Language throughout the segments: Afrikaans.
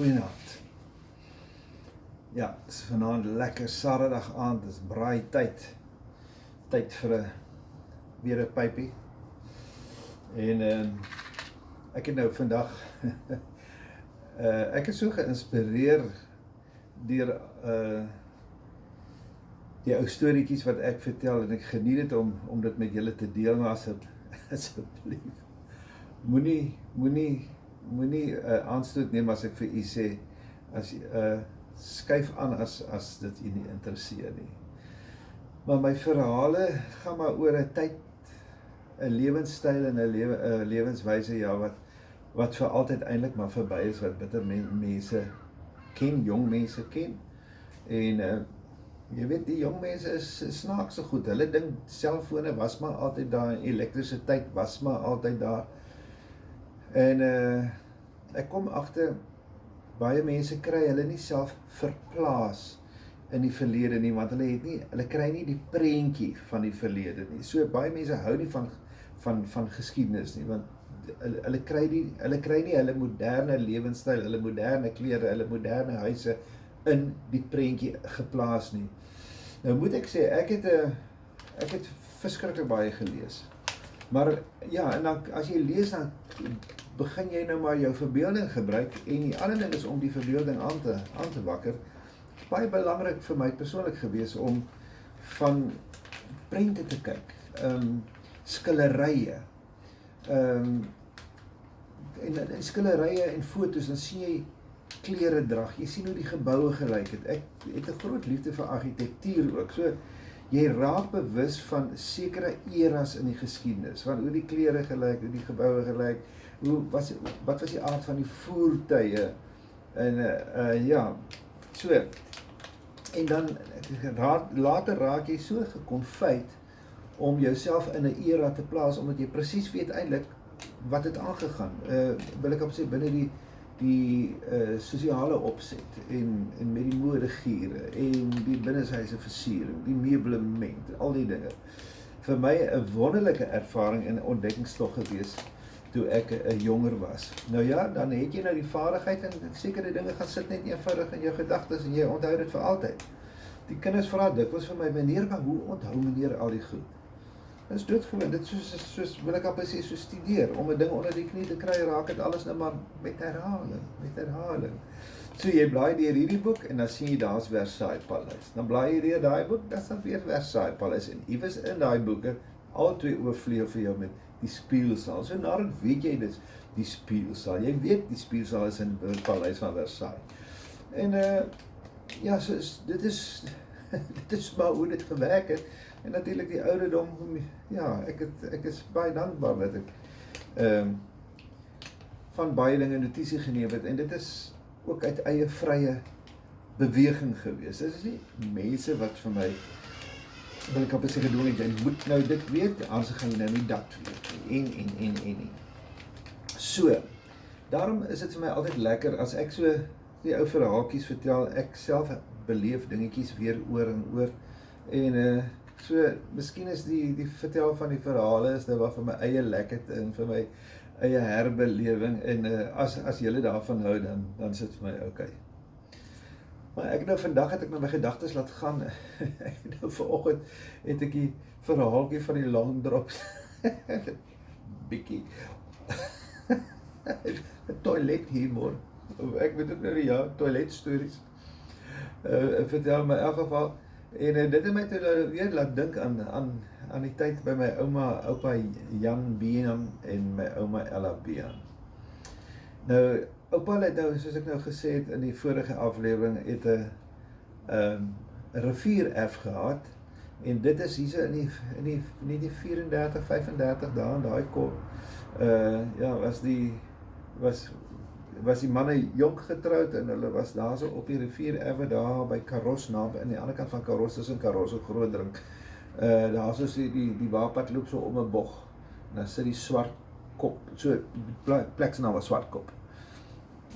Goeienaand. Ja, het is vanaand lekker Saterdag aand, het is braai tyd. Tyd vir weer 'n pypie. En ek het nou vandag ek is so geïnspireer deur die ou storieetjies wat ek vertel en ek geniet dit om dit met julle te deel, maar asseblief moenie aanstoot neem as ek vir u sê, as skuif aan as dit u nie interesseer nie. Maar my verhale gaan maar oor 'n tyd, 'n lewenstyl en 'n lewenswyse, ja, wat vir altyd eintlik maar verby is, wat bitter mense ken, jong mense ken. En jy weet, die jong mense is snaakse goed. Hulle dink selfone was maar altyd daar, elektrisiteit was maar altyd daar. En ek kom agter, baie mense kry hulle nie self verplaas in die verlede nie, want hulle kry nie die prentjie van die verlede nie. So baie mense hou nie van geskiedenis nie, want hulle kry nie hulle moderne lewenstyl, hulle moderne klere, hulle moderne huise in die prentjie geplaas nie. Nou moet ek sê, ek het verskriklik baie gelees. Maar ja, en dan as jy lees, dan begin jy nou maar jou verbeelding gebruik, en die ander ding is om die verbeelding aan te wakker. Het is baie belangrik vir my persoonlik gewees om van prente te kyk, skillerye, en skillerye en foto's, dan sien jy kleredrag, jy sien hoe die geboue gelyk het. Ek het 'n groot liefde vir argitektuur ook, so jy raak bewus van sekere eras in die geskiedenis, van hoe die klere gelyk, hoe die geboue gelyk, wat was die aard van die voertuie, en ja, so, en dan later raak jy so gekonfyt om jouself in 'n era te plaas, omdat jy presies weet eintlik wat het aangegaan, wil ek op sê, binne die sosiale opset, en met die modegiere, en die binnenshuise versiering, die meublement, al die dinge. Vir my 'n wonderlike ervaring en ontdekkingstog gewees, toe ek jonger was. Nou ja, dan het jy nou die vaardigheid, en sekere dinge gaan sit net eenvoudig in jou gedagtes, en jy onthou dit vir altyd. Die kinders vra dikwels vir my, meneer, maar hoe onthou meneer al die goed? Dit is doodgewoon, dit soos wil ek amper sê, so studeer, om 'n ding onder die knie te kry, raak het alles nou maar met herhaling. So jy blaai deur hierdie boek, en dan sien jy daar's Versailles Paleis. Dan blaai jy deur daai boek, dan staan weer Versailles Paleis, en iewers in daai boeke, al twee oorvleuel vir jou met die speelsaal. So nadat weet jy dit, die speelsaal. Jy weet die speelsaal is in die Paleis van Versailles. En ja, so dit is maar hoe dit gewerk het. En natuurlik die ouderdom, ja, ek is baie dankbaar dat ek van baie dinge notisie geneem het, en dit is ook uit eie vrye beweging gewees. Dit is nie mense wat vir my, wil ek op sy gedoen het, jy moet nou dit weet, anders gaan jy nou nie dat weet, en. So, daarom is dit vir my altyd lekker, as ek so die ou verhaaltjies vertel, ek self beleef dingetjies weer oor en oor, en so, miskien is die vertel van die verhale is nou wat vir my eie lekkerd en vir my eie herbelewing, en as julle daarvan hou, dan sit vir my okay. Maar vandag het ek my gedagtes laat gaan. Vanoggend het ek die verhaaltjie van die long drops bietjie toilet humor. Ek moet ook nou die toilet stories vertel, maar in elk geval. En dit het my toe weer laat dink aan die tyd by my oupa Jan Bean en my ouma Ella Bean. Nou, oupa het nou, soos ek nou gesê het in die vorige aflewering, het 'n riviererf gehad, en dit is hier in die 34, 35 dae in daai kop, ja, was die manne jonk getroud, en hulle was daar so op die riviererwe daar by Karos, aan die ander kant van Karos, tussen Karos en Grootdrink. Daar is die waarpad loop so om 'n bog, en dan sit die swart kop, so plek se naam was Swartkop.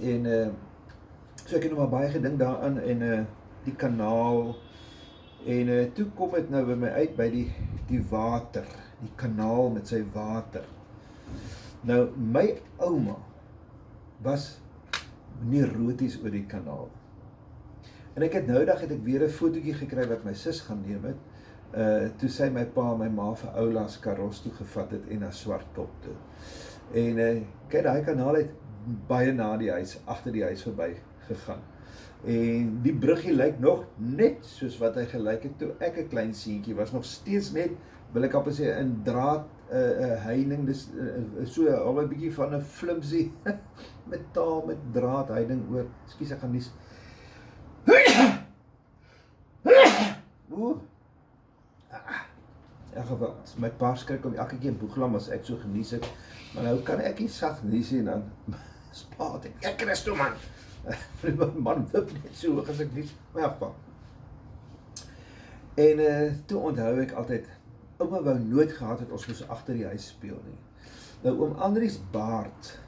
En so ek het nog maar baie gedink daaraan, en die kanaal, en toe kom het nou by my uit by die water, die kanaal met sy water. Nou, my ouma was nie roties oor die kanaal. En ek het nou dag het ek weer 'n fotootjie gekry wat my sus gaan neem het, toe sy my pa en my ma vir Oula's Karos toe gevat het en na Swartkop toe. En kyk, daai kanaal het baie na die huis, agter die huis verby gegaan. En die bruggie lyk nog net soos wat hy gelyk het toe ek 'n klein seentjie was, nog steeds net, wil ek amper sê, in draad heining, dis so al 'n bietjie van 'n flimsie metaal met draad heining oor. Ekskuus, ek gaan nies. My pa skrik om elke keer boeglam as ek so genies het, maar nou kan ek nie sag nies en dan spaat ek Christo man. Man wip net so hoog as ek nies, maar ja, pa. En toe onthou ek altyd, ouma wou nooit gehad het ons moes agter die huis speel nie. Nou oom Andries baard,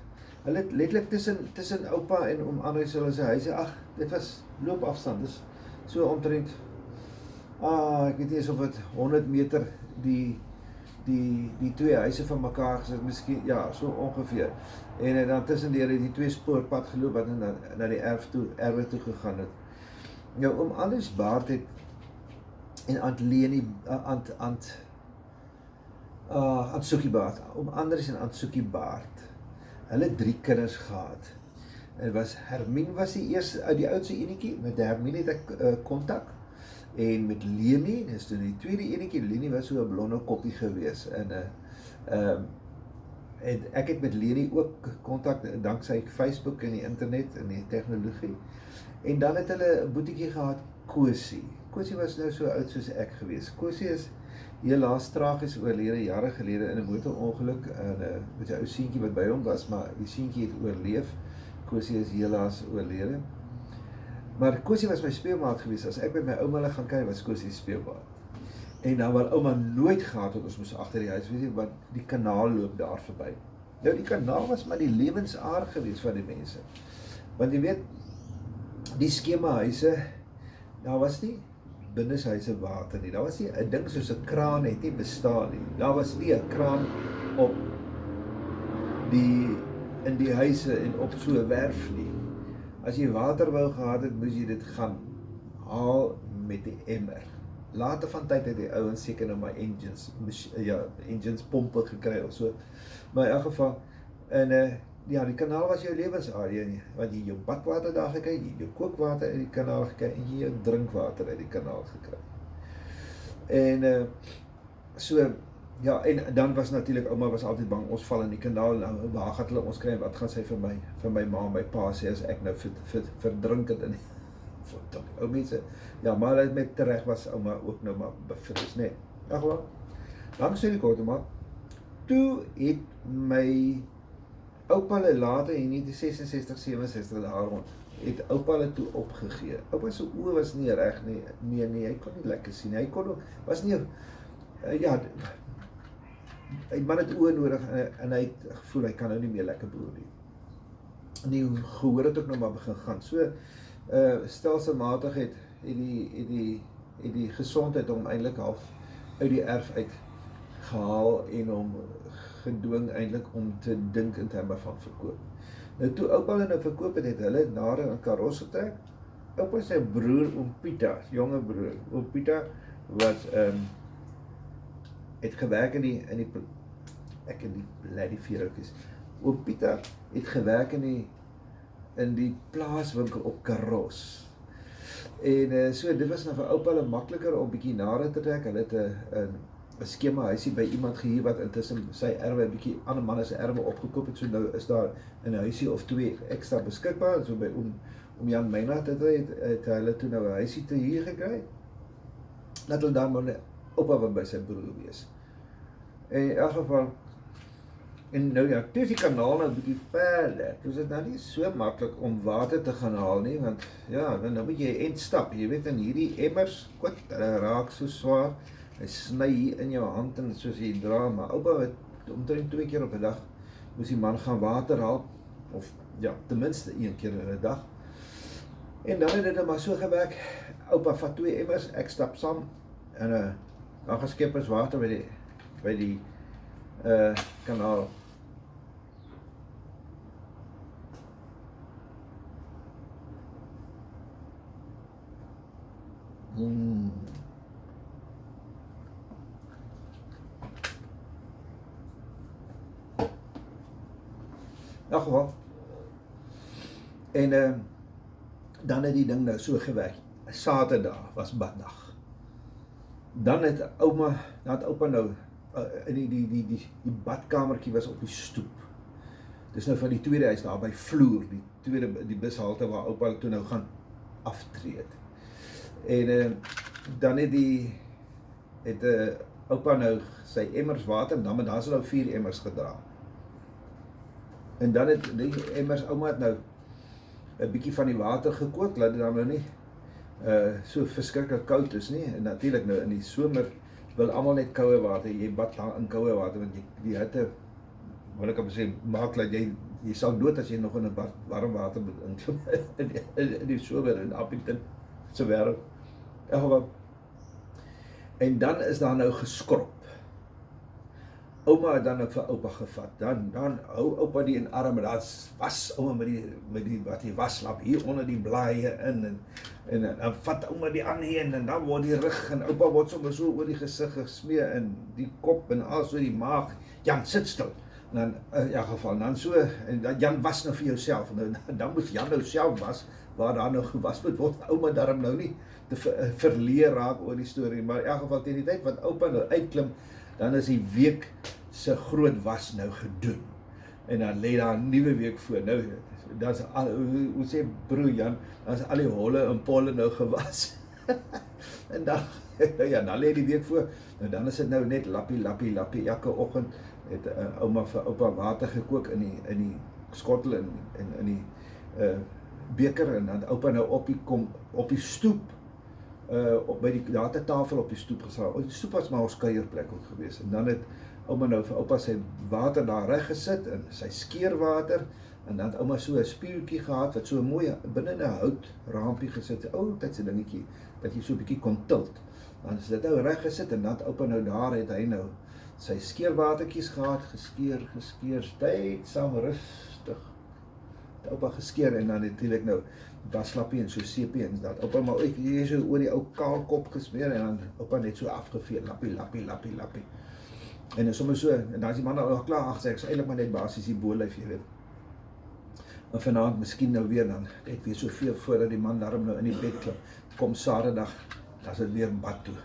hulle het letterlik tussen oupa en oom Andries hulle se huise, dit was loopafstand, dis so omtrent, ek weet nie eens of het 100 meter die twee huise van mekaar gesit, miskien, ja, so ongeveer. En dan tussendeur het die twee spoorpad geloop wat na die erwe toe gegaan het. Nou oom Andries baard het en Aunt Leni, Aunt Soekie Baard, oom Andries en Aunt Soekie Baard, hulle het 3 kinders gehad. En Hermine was die oudste enetjie, met Hermine het ek kontak, en met Leni, dis toe die tweede enetjie, Leni was so 'n blonde koppie gewees, en ek het met Leni ook kontak, danksy Facebook en die internet en die tegnologie, en dan het hulle 'n boetiekie gehad, Kosie. Kosie was nou so oud soos ek gewees. Kosie is helaas tragies oorlede jare gelede in 'n motorongeluk, en met 'n ou seentjie wat by hom was, maar die seentjie het oorleef. Kosie is helaas oorlede. Maar Kosie was my speelmaat gewees. As ek by my ouma hulle gaan kyk, was Kosie speelmaat. En dan waar ouma nooit gehad het, ons moes agter die huis, weet jy, want die kanaal loop daar verby. Nou die kanaal was maar die lewensaar gewees van die mense. Want jy weet, die skemahuise, daar was nie binnenshuise water nie. Daar was nie 'n ding soos 'n kraan het nie bestaan nie. Daar was nie 'n kraan op in die huise en op so 'n werf nie. As jy water wou gehad het, moes jy dit gaan haal met die emmer. Later van tyd het die ouens seker nou maar engines pompe gekry of so. Maar in elk geval, ja, die kanaal was jou lewensarea, want jy jou badwater daar gekry, jy jou kookwater uit die kanaal gekry, en jy jou drinkwater uit die kanaal gekry. En so, ja, en dan was natuurlik, ouma was altyd bang, ons val in die kanaal, nou, waar gaan hulle ons kry, wat gaan sy vir my ma en my pa sê, as ek nou verdrink het in die ou mense, ja, maar hulle met terecht was ouma ook nou maar bevris, nee. Ag wel, lang sê die kort, maar toe het my oupa hulle later in 1966, 67 daar rond, het oupa hulle toe opgegee. Oupa se oë was nie reg nie, nee, hy kon nie lekker sien, hy was nie, ja, hy man het oë nodig, en hy het gevoel, hy kan nou nie meer lekker boer nie. En die gehoor het ook nog maar begin gaan, so, stelselmatig het die gesondheid om eintlik half uit die erf uit gehaal en om gedwing eintlik om te dink in terme van verkoop. Nou toe oupa hulle nou verkoop het hulle nader aan Karos getrek. Oupa sy broer oom Pieter, jonge broer, oom Pieter was het gewerk in die ek in die bloody vierhoutjies. Oom Pieter het gewerk in die plaaswinkel op Karos. En so, dit was nou vir oupa hulle makliker om bietjie nader te trek. Hulle het 'n skemahuisie by iemand gehuur wat intussen sy erwe, 'n bietjie ander manne se erwe opgekoop het. So nou is daar 'n huisie of 2 ekstra beskikbaar. So by oom Jan Meinhard het hulle toe nou 'n huisie te huur gekry. Dat hulle dan maar oupa wat by sy broer wees. En in elk geval, en nou ja, toe is die kanaal nou 'n bietjie verder. Toe is dit nou nie so maklik om water te gaan haal nie, want ja, nou moet jy eindstap, jy weet, in hierdie emmers, hulle raak so swaar, hy sny hier in jou hand en soos jy dra, maar oupa het omtrent 2 keer op 'n dag moes die man gaan water haal, of ja, ten minste 1 keer in 'n dag. En dan het dit maar so gewerk, oupa vat 2 emmers, ek stap saam, en dan geskep is water by die kanaal. In elk geval. En dan het die ding nou so gewerk. Saterdag was baddag. Dan het oupa nou die badkamertjie was op die stoep. Dis nou van die tweede huis daar by vloer, die bushalte waar oupa toe nou gaan aftree het. En dan het oupa nou sy emmers water, dan daar is nou 4 emmers gedra. En dan het die emmers, ouma het nou 'n bietjie van die water gekook, laat dit dan nou nie so verskriklik koud is nie. En natuurlik nou in die somer wil almal net koue water, jy bad daar in koue water, want die hitte, wat ek op sê, maak dat jy sal dood as jy nog in 'n bad warm water in die somer in Appington se wêreld. En dan is daar nou geskrob. Ouma het dan ook vir oupa gevat. Dan hou oupa die in arm, daar was ouma met die waslap hier onder die blaaie in en dan vat ouma die aan hier en dan word die rug en oupa word sommer so oor die gesig gesmeer en die kop en al so die maag. Jan, sit stil. En dan in elk geval dan so en dan Jan was nou vir jouself. Dan moes Jan nou self was waar daar nou gewas moet word. Ouma daarom nou nie te verleer raak oor die storie, maar in elk geval teen die tyd wat oupa nou uitklim, dan is die week se groot was nou gedoen. En dan lê daar 'n nuwe week voor. Nou, dan's hoe sê broer Jan, dan's al die holle en polle nou gewas. En dan, ja, dan lê die week voor. Nou dan is dit nou net lappie. Elke oggend het ouma vir oupa water gekook in die skottel en in die beker en dan oupa nou op die stoep. By die tafel op die stoep gestaan. Die stoep was maar ons kuierplek ook gewees. En dan het ouma nou vir oupa sy water daar reg gesit en sy skeerwater en dan het ouma so 'n spieeltjie gehad wat so mooi binne 'n hout rampie gesit. 'n Ou tydse dingetjie wat jy so 'n bietjie kon tilt. Dan is dit nou reg gesit en dan het oupa nou daar het hy nou sy skeerwatertjies gehad, geskeer, tydsaam rustig. Het oupa geskeer en dan natuurlik nou waslappie en so seepie en dat oupa maar hier so oor die ou kaal kop gesmeer en dan oupa net so afgevee, lappie. En sommer so, en dan is die man al klaar agter, ek is eintlik maar net basies die bolyf, jy weet. En vanaand miskien nou weer dan, net weer soveel voordat die man daarom nou in die bed klim, kom Saterdag, dan is dit weer bad toe.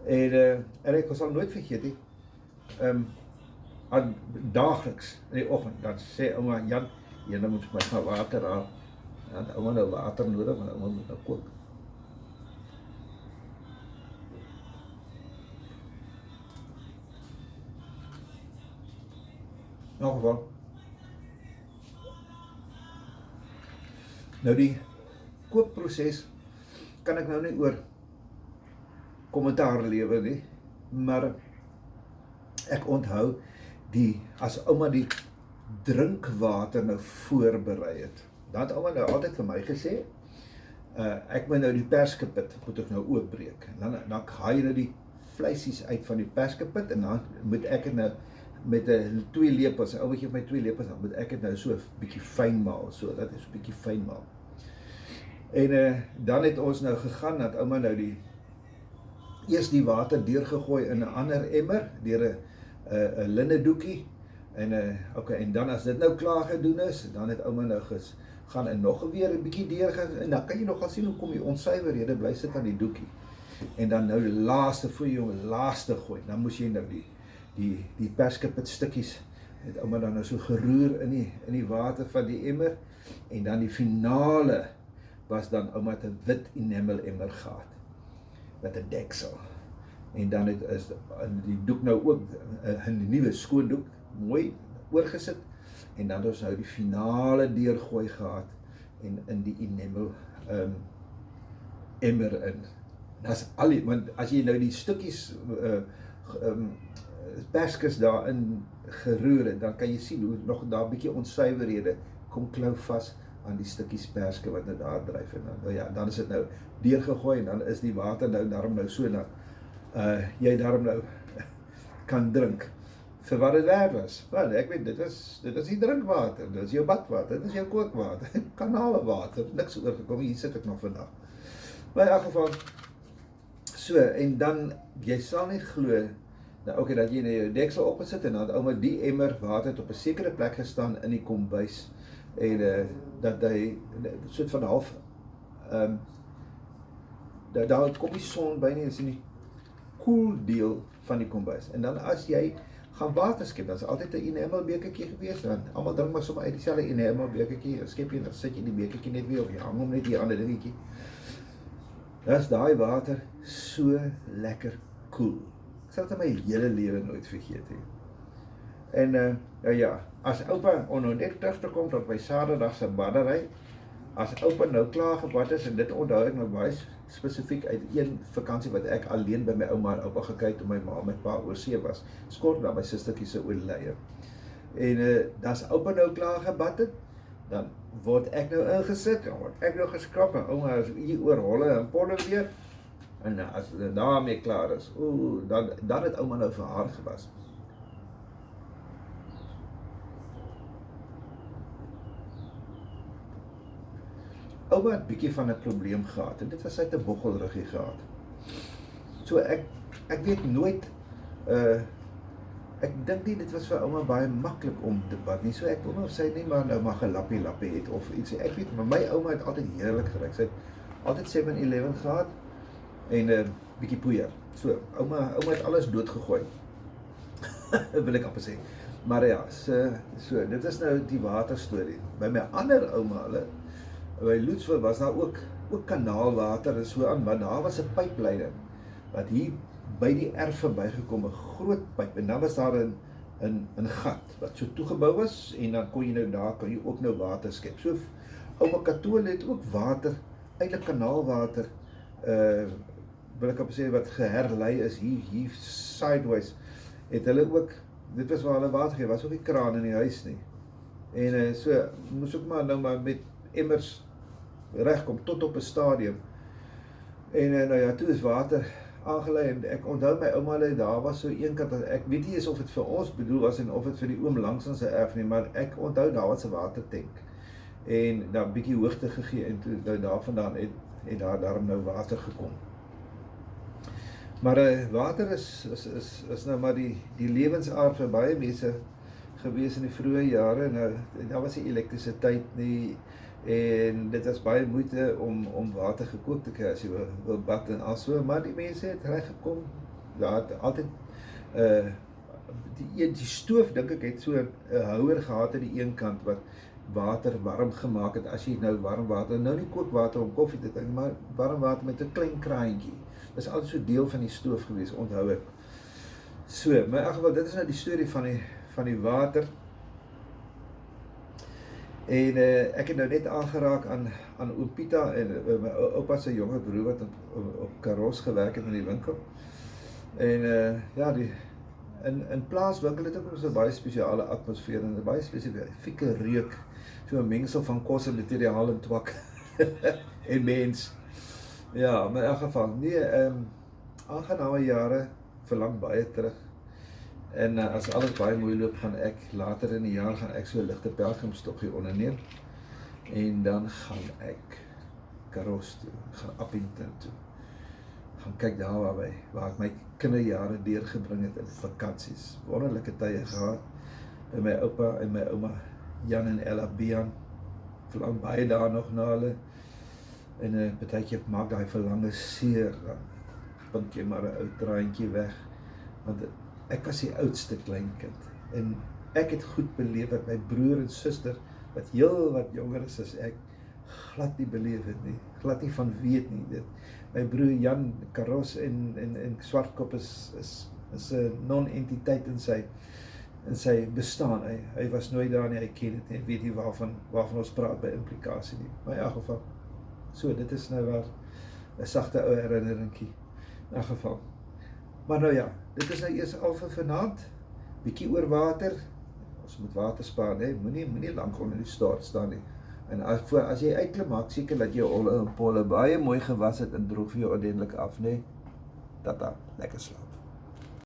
En ek sal nooit vergeet nie, daagliks in die oggend, dan sê ouma Jan, jy nou moet my gaan water haal. Dan het ouma nou water nodig, want ouma moet nou kook. In elk geval. Nou die kookproses kan ek nou nie oor kommentaar lewer nie, maar ek onthou as ouma die drinkwater nou voorberei het. Dan het ouma nou altyd vir my gesê, ek moet nou die perskepit moet ek nou oopbreek. En dan haai nou die vleisies uit van die perskepit en dan moet ek het nou met 2 lepels, ou gee my 2 lepels, dan moet ek dit nou so 'n bietjie fyn maal, so dat is 'n bietjie fyn maal. En dan het ons nou gegaan dat ouma nou eers die water deurgegooi in 'n ander emmer deur 'n linnedoekie en dan as dit nou klaar gedoen is, dan het ouma nou gaan en nog weer 'n bietjie deurgaan en dan kan jy nog al sien hoe kom die onsuiverhede bly sit aan die doekie. En dan nou die laaste voor jy laaste gooi, dan moes jy nou die perskepit stukkies het ouma dan nou so geroer in die water van die emmer en dan die finale was dan ouma het 'n wit enamel emmer gehad met 'n deksel en dan is die doek nou ook 'n nuwe skoon doek mooi oorgesit en dan het ons nou die finale deurgooi gehad en in die enamel emmer in. Dis want as jy nou die stukkies perskes daarin geroer het, dan kan jy sien hoe nog daar 'n bietjie onsuiverhede kom klou vas aan die stukkies perske wat nou daar dryf en dan is dit nou deurgegooi en dan is die water nou daarom nou so dat jy daarom nou kan drink vir wat dit werd was. Want ek weet dit is nie drinkwater, dit is jou badwater, dit is jou kookwater, kanaalwater, niks oorgekom, hier sit ek nog vandag. Maar in elk geval So, en dan, jy sal nie glo, nou okay, dat jy jou deksel opgesit en dan het ouma die emmer water het op 'n sekere plek gestaan in die kombuis en dat hy soort van half daar kom nie son by nie, is in die koel deel van die kombuis. En dan as jy gaan water skep, dan is altyd 'n enamel bekertjie gewees, dan almal drink maar sommer uit dieselfde enamel bekertjie, skep jy en dan sit jy die bekertjie net weer of jy hang hom net hier aan 'n dingetjie. Dis daai water so lekker koel. Ek sal dit in my hele lewe nooit vergeet nie. En ja, as oupa nou net terug te kom tot my Saterdag se baddery, as oupa nou klaar gebad is, en dit onthou ek nou baie spesifiek uit een vakansie wat ek alleen by my ouma en oupa gekyk toe my ma en my pa oorsee was, skort na my sustertjie se oorlede. En as oupa nou klaar gebad het, dan word ek nou ingesit, dan word ek nou geskrap, en ouma is hier oor holle en polle weer, en as daarmee klaar is, dan het ouma nou vir haar gewas. Ouma het bietjie van 'n probleem gehad, en dit was sy het 'n boggelruggie gehad. So ek weet nooit, ek dink nie dit was vir ouma baie maklik om te bad nie, so ek wonder of sy nie maar nou maar gelappie het of iets, ek weet, maar my ouma het altyd heerlik geruik, sy het altyd 7-Eleven gehad, en bietjie poeier, so, ouma het alles doodgegooi, wil ek amper sê, maar ja, so, dit is nou die waterstorie. By my ander ouma, by Loetsville was daar ook kanaalwater en so aan, maar daar was 'n pypleiding wat hier by die erf verbygekom, 'n groot pyp, en dan was daar 'n gat wat so toegebou was, en dan kon jy nou daar kan jy ook nou water skep. So ouma Katoel het ook water, eintlik kanaalwater, wil ek op sê wat geherlei is hier sideways, het hulle ook, dit was waar hulle water gee, was ook nie kraan in die huis nie. En so moes ook maar nou maar met emmers regkom tot op 'n stadium. En nou ja, toe is water aangelei, en ek onthou my ouma daar was so een kant, ek weet nie eens of dit vir ons bedoel was en of dit vir die oom langs in sy erf nie, maar ek onthou daar was 'n watertank en daar bietjie hoogte gegee, en toe nou daarvandaan het daar nou water gekom. Maar water is nou maar die lewensaard vir baie mense gewees in die vroeë jare. Nou daar was nie elektrisiteit nie, en dit was baie moeite om water gekook te kry as jy wil bad en also, maar die mense het reg gekom. Daar het altyd die stoof, dink ek, het so 'n houer gehad aan die een kant wat water warm gemaak het, as jy nou warm water, nou nie kookwater om koffie te drink, maar warm water met 'n klein kraantjie. Dit is altyd so deel van die stoof gewees, onthou ek. So, maar in elk geval, dit is nou die storie van die water. En ek het nou net aangeraak aan oom Pieter en my oupa se jonger broer wat op Karos gewerk het in die winkel. En ja, in plaaswinkel het ook so 'n baie spesiale atmosfeer en 'n baie spesifieke reuk, so 'n mengsel van kos en materiaal en twak en mens. Ja, maar in elk geval, nee, aangename jare, verlang baie terug. En as alles baie mooi loop, gaan ek later in die jaar so 'n ligte pelgrimstokkie onderneem. En dan gaan ek Karos toe, gaan Appington toe. Gaan kyk daar waar ek my kinderjare deurgebring het in vakansies. Wonderlike tye gehad by my oupa en my ouma Jan en Ella Bean. Verlang baie daar nog na hulle. En partykeer maak daai verlange seer, dan punt jy maar 'n ou traantjie weg. Want ek was die oudste kleinkind, en ek het goed beleef wat my broer en suster, wat heel wat jonger is as ek, glad nie beleef het nie, glad nie van weet nie. My broer Jan Karos en Swartkop is 'n non-entiteit in sy bestaan. Hy was nooit daar nie, hy ken dit nie, hy weet nie waarvan ons praat by implikasie nie. Maar in elk geval, so, dit is nou waar 'n sagte ou herinneringkie, in elk geval. Maar nou ja, dit is nou eers al vir vanaand, bietjie oor water. Ons moet water spaar, nee, moenie lank onder die stort staan nie. En as jy uitklim, maak seker dat jy olle en polle baie mooi gewas het en droog vir jou ordentlik af, nee. Tata, lekker slaap.